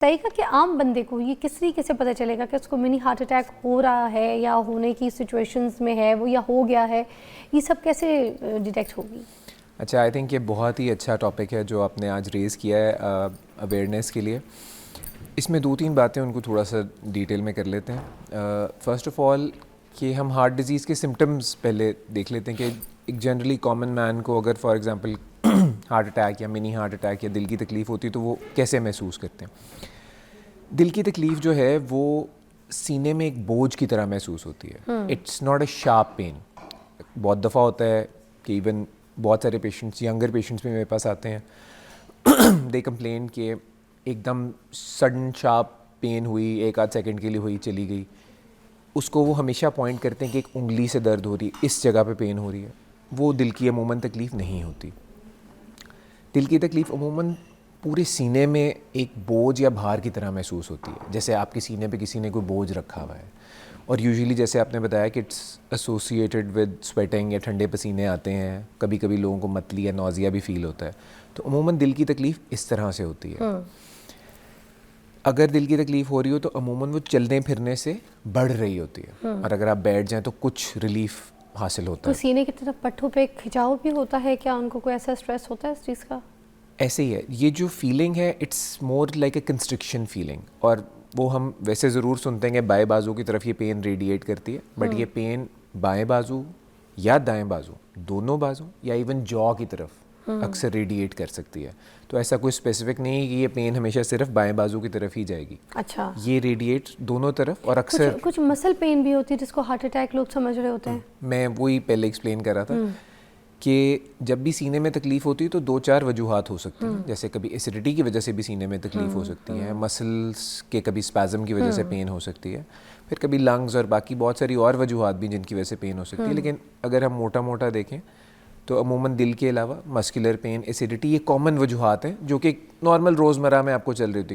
तरीका कि आम बंदे को ये किस तरीके से पता चलेगा कि उसको मिनी हार्ट अटैक हो रहा है या होने की सिचुएशंस में है वो या हो गया है, ये सब कैसे डिटेक्ट होगी? अच्छा, आई थिंक ये बहुत ही अच्छा टॉपिक है जो आपने आज रेज़ किया है अवेयरनेस के लिए। इसमें 2-3 बातें उनको थोड़ा सा डिटेल में कर लेते हैं। फ़र्स्ट ऑफ़ ऑल कि हम हार्ट डिज़ीज़ के सिम्टम्स पहले देख लेते हैं कि एक जनरली कॉमन मैन को अगर फॉर एग्ज़ाम्पल हार्ट अटैक या मिनी हार्ट अटैक या दिल की तकलीफ़ होती है तो वो कैसे महसूस करते हैं। दिल की तकलीफ़ जो है वो सीने में एक बोझ की तरह महसूस होती है। It's not a sharp pain. बहुत दफ़ा होता है कि इवन बहुत सारे पेशेंट्स, यंगर पेशेंट्स भी मेरे पास आते हैं, दे कंप्लेन कि एकदम सडन शार्प पेन हुई, 1 आध सेकंड के लिए हुई, चली गई। उसको वो हमेशा पॉइंट करते हैं कि एक उंगली से दर्द हो रही है, इस जगह पे पेन हो रही है। वो दिल की अमूमन तकलीफ़ नहीं होती। दिल की तकलीफ़ अमूमन पूरे सीने में एक बोझ या भार की तरह महसूस होती है, जैसे आपके सीने पे किसी ने कोई बोझ रखा हुआ है। और यूजुअली जैसे आपने बताया कि इट्स एसोसिएटेड विद स्वेटिंग या ठंडे पसीने आते हैं, कभी कभी लोगों को मतली या नौजिया भी फील होता है। तो अमूमन दिल की तकलीफ़ इस तरह से होती है। अगर दिल की तकलीफ़ हो रही हो तो अमूमन वो चलने फिरने से बढ़ रही होती है, और अगर आप बैठ जाएं तो कुछ रिलीफ हासिल होता तो है। सीने की तरफ पट्टों पे खिंचाव भी होता है क्या? उनको कोई ऐसा स्ट्रेस होता है इस चीज़ का? ऐसे ही है, ये जो फीलिंग है it's more like a constriction feeling. और वो हम वैसे ज़रूर सुनते हैं कि बाएं बाजू की तरफ ये पेन रेडिएट करती है, बट ये पेन बाएं बाजू या दाएं बाजू, दोनों बाजू या इवन जॉ की तरफ अक्सर रेडिएट कर सकती है। तो ऐसा कोई स्पेसिफिक नहीं है कि ये पेन हमेशा सिर्फ बाएं बाजू की तरफ ही जाएगी। अच्छा, ये रेडिएट दोनों तरफ, और कुछ अक्सर कुछ मसल पेन भी होती है जिसको हार्ट अटैक लोग समझ रहे होते हैं। मैं वही पहले एक्सप्लेन कर रहा था कि जब भी सीने में तकलीफ़ होती है तो 2-4 वजूहात हो सकती हैं। जैसे कभी एसिडिटी की वजह से भी सीने में तकलीफ़ हो सकती है, मसल्स के कभी स्पैज़म की वजह से पेन हो सकती है, फिर कभी लंग्स और बाकी बहुत सारी और वजूहात भी जिनकी वजह से पेन हो सकती है। लेकिन अगर हम मोटा मोटा देखें तो अमूमन दिल के अलावा मस्कुलर पेन, एसिडिटी, ये कॉमन वजूहात हैं जो कि नॉर्मल रोज़मर्रा में आपको चल रही होती है।